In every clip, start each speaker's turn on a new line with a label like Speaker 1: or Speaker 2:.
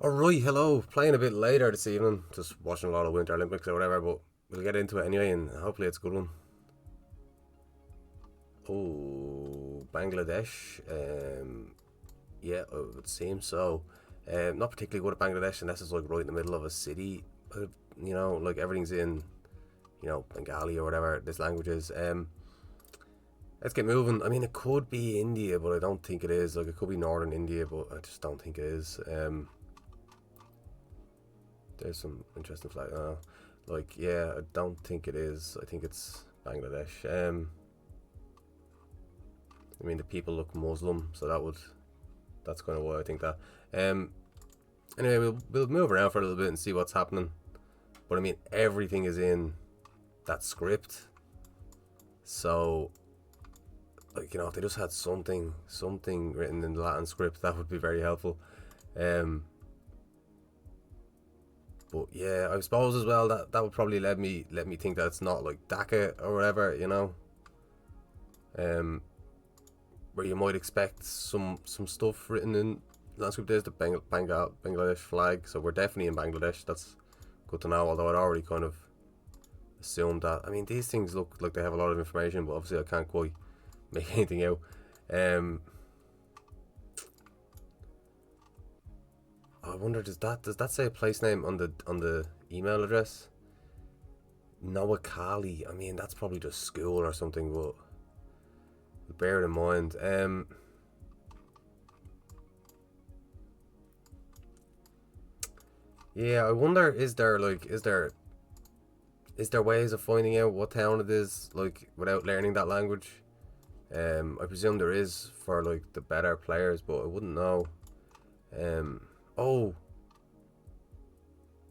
Speaker 1: Alright, hello. Playing a bit later this evening. Just watching a lot of Winter Olympics or whatever, but we'll get into it anyway and hopefully it's a good one. Oh, Bangladesh. Yeah, it would seem so. Not particularly good at Bangladesh unless it's like right in the middle of a city. Like everything's in, Bengali or whatever this language is. Let's get moving. I mean, it could be India, but I don't think it is. Like, it could be northern India, but I just don't think it is. There's some interesting flag. Yeah, I don't think it is. I think it's Bangladesh. I mean, the people look Muslim, so that's kind of why I think that. Um, anyway, we'll move around for a little bit and see what's happening. But I mean, everything is in that script, so like if they just had something written in the Latin script, that would be very helpful. Um, But yeah, I suppose as well that would probably let me think that it's not like Dhaka or whatever, um, where you might expect some stuff written in landscape. There's the Bangladesh flag, so we're definitely in Bangladesh. That's good to know. Although I'd already kind of assumed that. I mean, these things look like they have a lot of information, but obviously I can't quite make anything out. Um, I wonder does that say a place name on the email address? Noakali. I mean, that's probably just school or something, but bear it in mind. Yeah, I wonder is there ways of finding out what town it is like without learning that language? I presume there is for like the better players, but I wouldn't know. Oh,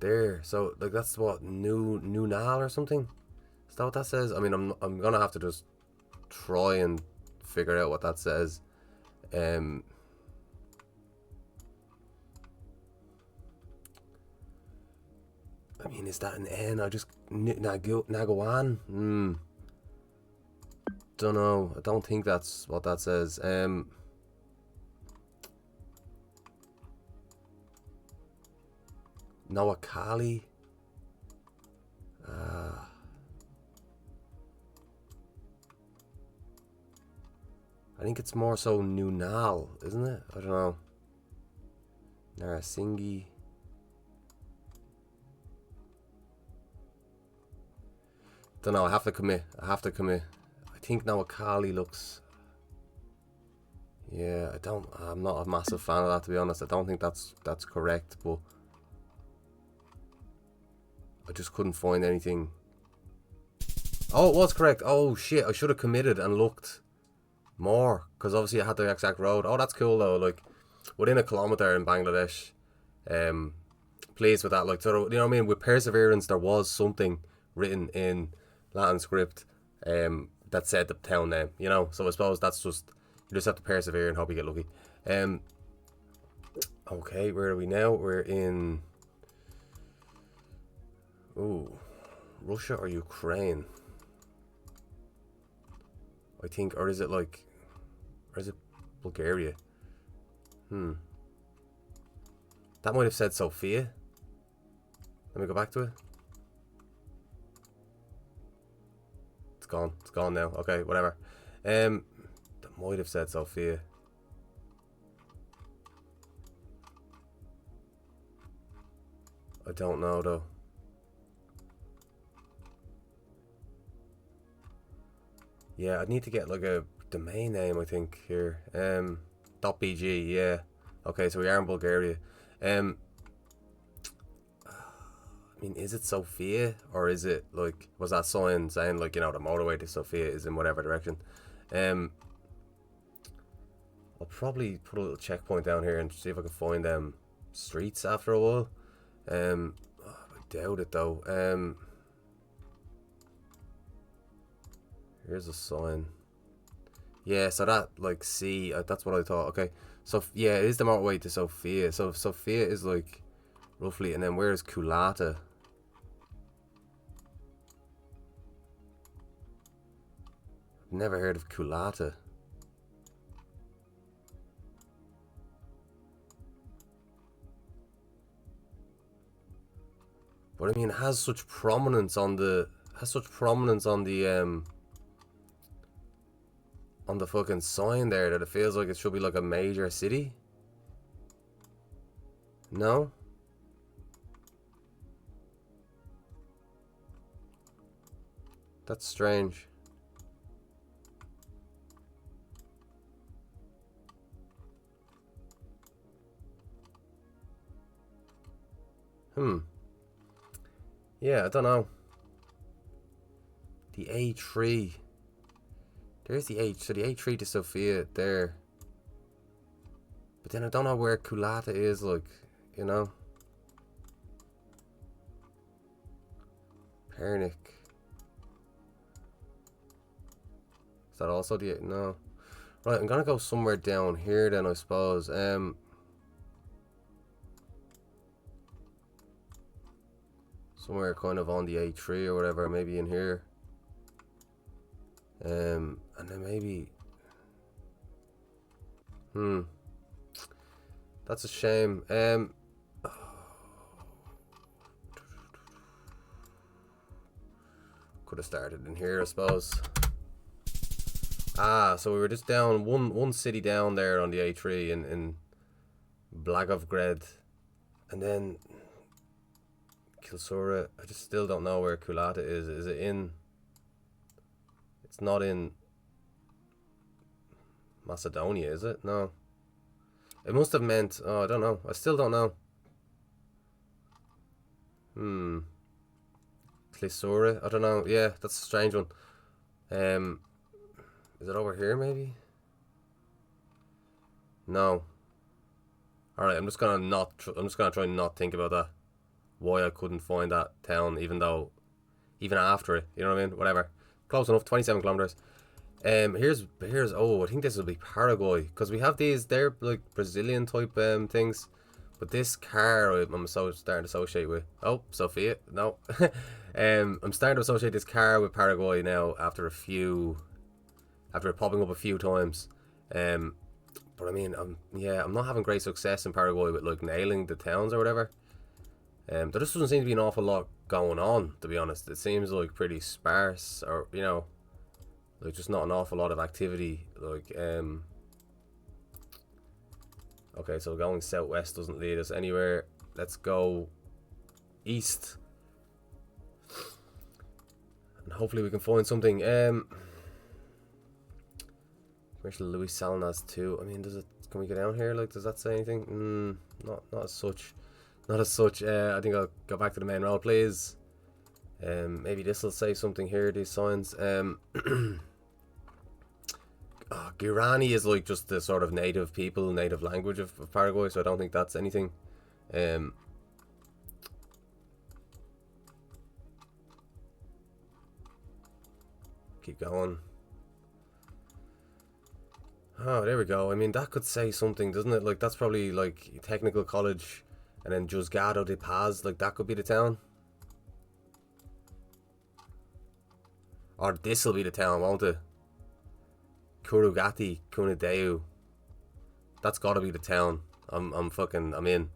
Speaker 1: there. So like that's what New Nal or something. Is that what that says? I mean, I'm gonna have to just try and figure out what that says. Um, I mean, is that an N? I just Nagawan. Don't know. I don't think that's what that says. Noakali. I think it's more so Nunal, isn't it? I don't know. Narasingi. Don't know. I have to commit. I think Noakali looks. Yeah, I don't. I'm not a massive fan of that, to be honest. I don't think that's correct, but I just couldn't find anything. Oh, it was correct. Oh shit! I should have committed and looked more because obviously I had the exact road. Oh, that's cool though. Like within a kilometer in Bangladesh. Um, Pleased with that. Like, so you know what I mean. With perseverance, there was something written in Latin script that said the town name. So I suppose that's just you just have to persevere and hope you get lucky. Um, okay, where are we now? We're in Russia or Ukraine. I think, or is it Bulgaria? That might have said Sofia. Let me go back to it. It's gone. It's gone now. Okay, whatever. That might have said Sofia. I don't know though. Yeah, I need to get like a domain name. I think here. .bg. Yeah. Okay, so we are in Bulgaria. Um, I mean, is it Sofia or is it like was that sign saying like the motorway to Sofia is in whatever direction? Um, I'll probably put a little checkpoint down here and see if I can find them streets after a while. I doubt it though. Here's a sign. Yeah, so that like that's what I thought. Okay, so yeah, it is the motorway to Sofia. So Sofia is like roughly, and then where is Kulata? I've never heard of Kulata. But I mean, it has such prominence on the on the fucking sign there that it feels like it should be like a major city. No? That's strange. Yeah, I don't know. The A3. There's the H. So the A3 to Sofia there. But then I don't know where Kulata is, like, you know? Pernik. Is that also the... No. Right, I'm gonna go somewhere down here then, I suppose. Somewhere kind of on the A3 or whatever, maybe in here. And then maybe... That's a shame. Could have started in here, I suppose. Ah, so we were just down one city down there on the A3 in Blagovgrad, and then Kilsura. I just still don't know where Kulata is. Is it in? It's not in Macedonia, is it? No. It must have meant. Oh, I don't know. I still don't know. Kilsura. I don't know. Yeah, that's a strange one. Is it over here maybe? No. All right, I'm just gonna try and not think about that. Why I couldn't find that town, even after it. You know what I mean? Whatever. Close enough. 27 kilometers. Here's. Oh, I think this will be Paraguay because we have these. They're like Brazilian type things. But this car, I'm starting to associate with. Oh, Sofia. No. I'm starting to associate this car with Paraguay now after it popping up a few times. But I mean, I'm not having great success in Paraguay with like nailing the towns or whatever. There just doesn't seem to be an awful lot going on, to be honest. It seems like pretty sparse, or you know, like just not an awful lot of activity. Like okay, so going southwest doesn't lead us anywhere. Let's go east, and hopefully we can find something. Commercial Luis Salinas too. I mean, can we go down here? Like, does that say anything? Not as such. Not as such. I think I'll go back to the main road, please. Maybe this will say something here. These signs. Guarani is like just the sort of native language of Paraguay, so I don't think that's anything. Keep going. Oh, there we go. I mean, that could say something, doesn't it? Like, that's probably like technical college, and then Juzgado de Paz. Like, that could be the town. Or this'll be the town, won't it? Kurugati Kunideu. That's gotta be the town. I'm in.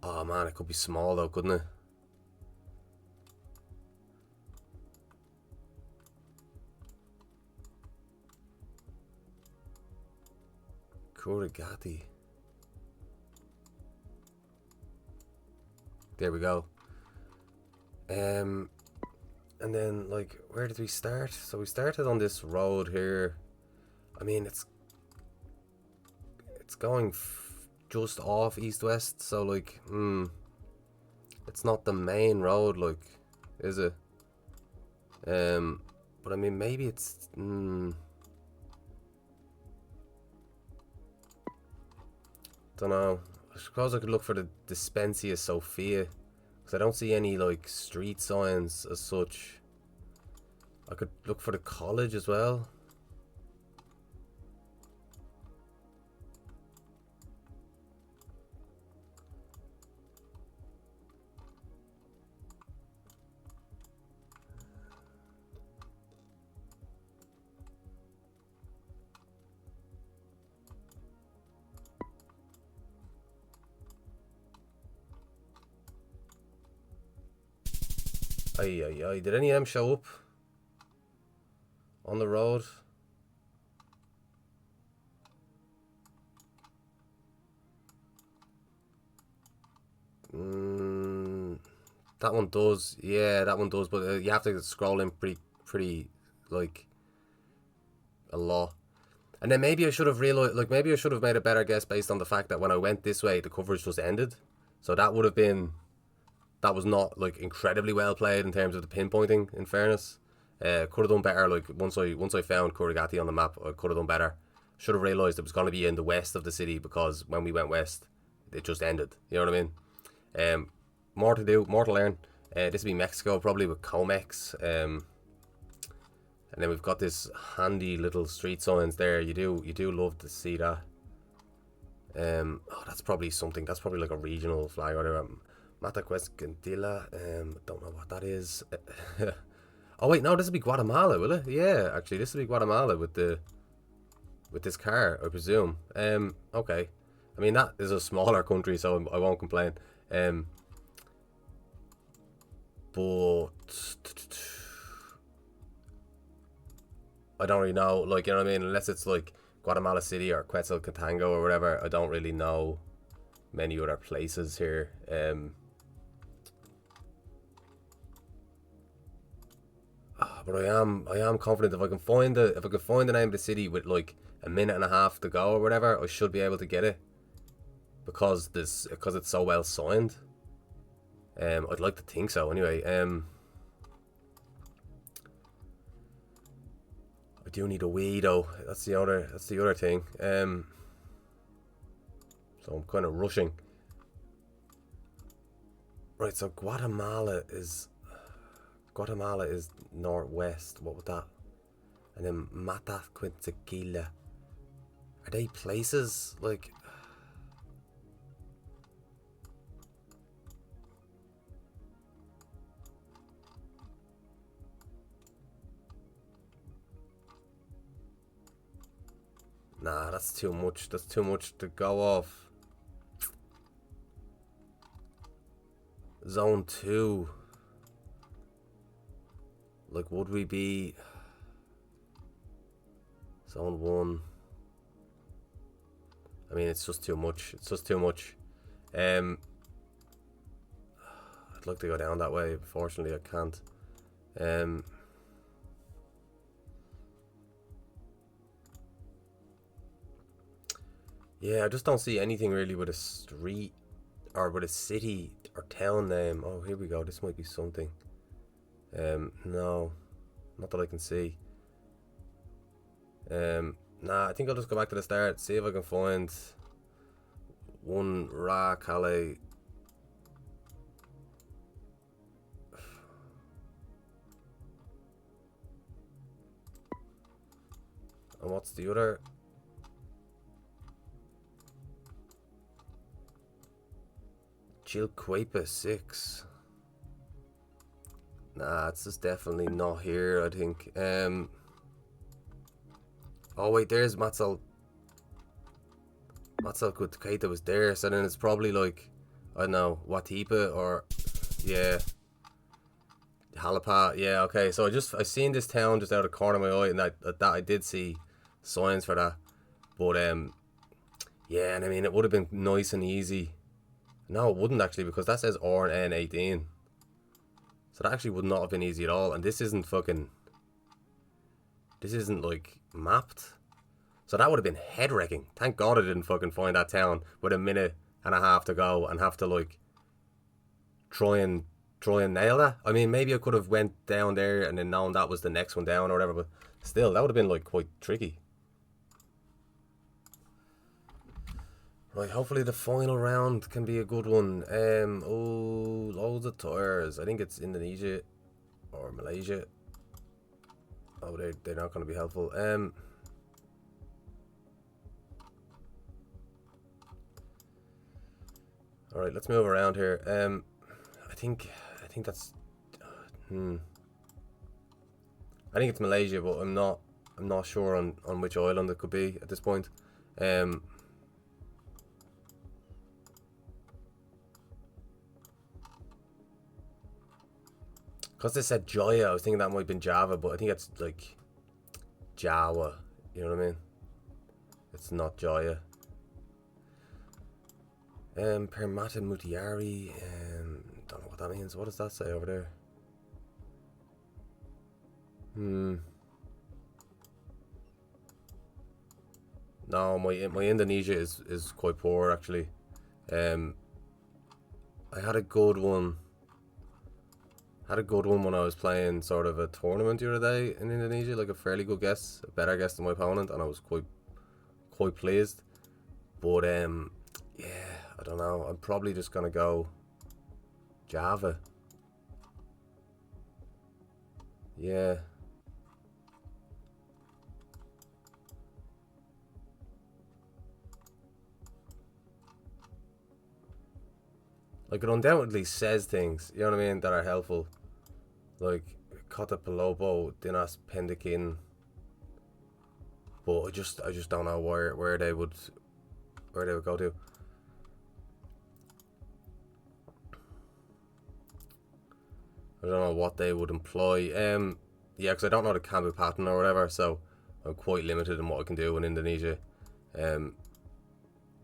Speaker 1: Oh man, it could be small though, couldn't it? Kurugati. There we go. And then, like, where did we start? So we started on this road here. I mean, it's going just off east-west, so, like, it's not the main road, like, is it? But I mean, maybe it's, don't know. I suppose I could look for the Dispensia Sophia. I don't see any like street signs as such. I could look for the college as well. Ay, ay, ay. Did any of them show up on the road? That one does. Yeah, that one does. But you have to scroll in pretty, like, a lot. And then maybe I should have realized, like, maybe I should have made a better guess based on the fact that when I went this way, the coverage just ended. So that would have been, that was not, like, incredibly well played in terms of the pinpointing, in fairness. Could have done better, like, once I found Kurigati on the map, I could have done better. Should have realised it was going to be in the west of the city, because when we went west, it just ended. You know what I mean? More to do, more to learn. This will be Mexico, probably with Comex. And then we've got this handy little street signs there. You do love to see that. Oh, that's probably something. That's probably like a regional flag or whatever. Mataquescantilla. Don't know what that is. Oh wait, no, this will be Guatemala, will it? Yeah, actually, this will be Guatemala with this car, I presume. Okay. I mean, that is a smaller country, so I won't complain. But I don't really know, like, you know what I mean? Unless it's like Guatemala City or Quetzaltenango or whatever, I don't really know many other places here. But I am confident if I can find the name of the city with like a minute and a half to go or whatever, I should be able to get it because it's so well signed. I'd like to think so anyway. I do need a wee though. That's the other thing. So I'm kind of rushing. Right, so Guatemala is northwest. What was that? And then Mata Quintequila. Are they places like? Nah, that's too much. That's too much to go off. Zone 2. Like, would we be Zone 1? I mean, it's just too much. It's just too much. I'd like to go down that way. Unfortunately, I can't. Yeah, I just don't see anything really with a street or with a city or town name. Oh, here we go. This might be something. No, not that I can see. Nah, I think I'll just go back to the start. See if I can find one Ra Calais. And what's the other? Chilcuepa 6. Nah, it's just definitely not here, I think. Oh wait, there's Quetzaltenango was there, so then it's probably like, I don't know, Watipa or, yeah, Jalapa. Yeah, okay, so I seen this town just out of the corner of my eye, and that I did see signs for that. But yeah, and I mean, it would have been nice and easy. No, it wouldn't actually, because that says RN18. So that actually would not have been easy at all. And this isn't like mapped. So that would have been head wrecking. Thank God I didn't fucking find that town with a minute and a half to go and have to like try and nail that. I mean, maybe I could have went down there and then known that was the next one down or whatever, but still, that would have been like quite tricky. Right, hopefully the final round can be a good one. Oh, loads of tires. I think it's Indonesia or Malaysia. Oh, they're not going to be helpful. All right, let's move around here. I think that's. I think it's Malaysia, but I'm not sure on which island it could be at this point. Because they said Joya, I was thinking that might have been Java, but I think it's like Jawa. You know what I mean? It's not Joya. Permata Mutiari. Don't know what that means. What does that say over there? No, my Indonesia is quite poor actually. I had a good one. When I was playing sort of a tournament the other day in Indonesia, like a fairly good guess, a better guess than my opponent, and I was quite pleased. But yeah, I don't know. I'm probably just gonna go Java. Yeah. Like it undoubtedly says things, you know what I mean, that are helpful. Like Kota Palopo, Dinas Pendikin. But I just don't know where they would go to. I don't know what they would employ. Yeah, because I don't know the Kambu pattern or whatever, so I'm quite limited in what I can do in Indonesia.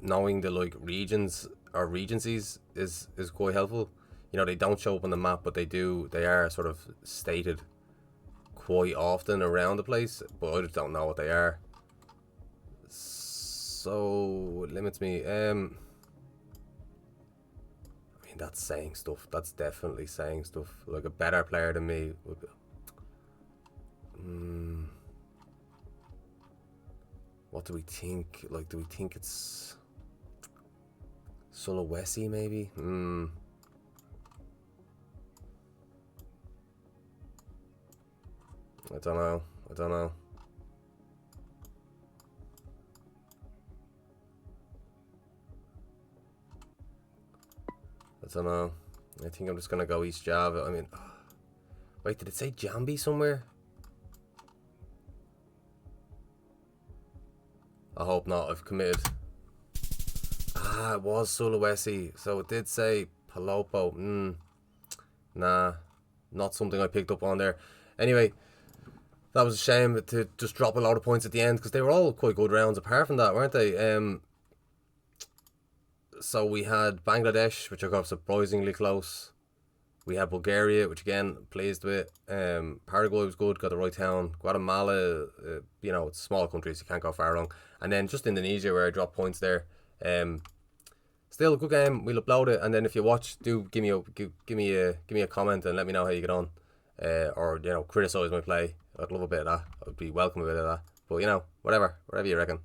Speaker 1: Knowing the like regions or regencies is quite helpful. You know, they don't show up on the map, but they are sort of stated quite often around the place, but I just don't know what they are. So it limits me. I mean, that's saying stuff. That's definitely saying stuff. Like a better player than me would be. What do we think? Like, do we think it's Sulawesi maybe? I don't know. I don't know. I don't know. I think I'm just gonna go East Java. I mean, wait, did it say Jambi somewhere? I hope not. I've committed. Ah, it was Sulawesi. So it did say Palopo. Nah, not something I picked up on there. Anyway, that was a shame to just drop a lot of points at the end because they were all quite good rounds apart from that, weren't they? So we had Bangladesh, which I got surprisingly close. We had Bulgaria, which again, pleased with. Paraguay was good, got the right town. Guatemala, you know, it's small countries, you can't go far wrong. And then just Indonesia, where I dropped points there. Still a good game. We'll upload it, and then if you watch, do give me a comment and let me know how you get on, or you know, criticize my play. I'd love a bit of that. I'd be welcome a bit of that. But you know, whatever you reckon.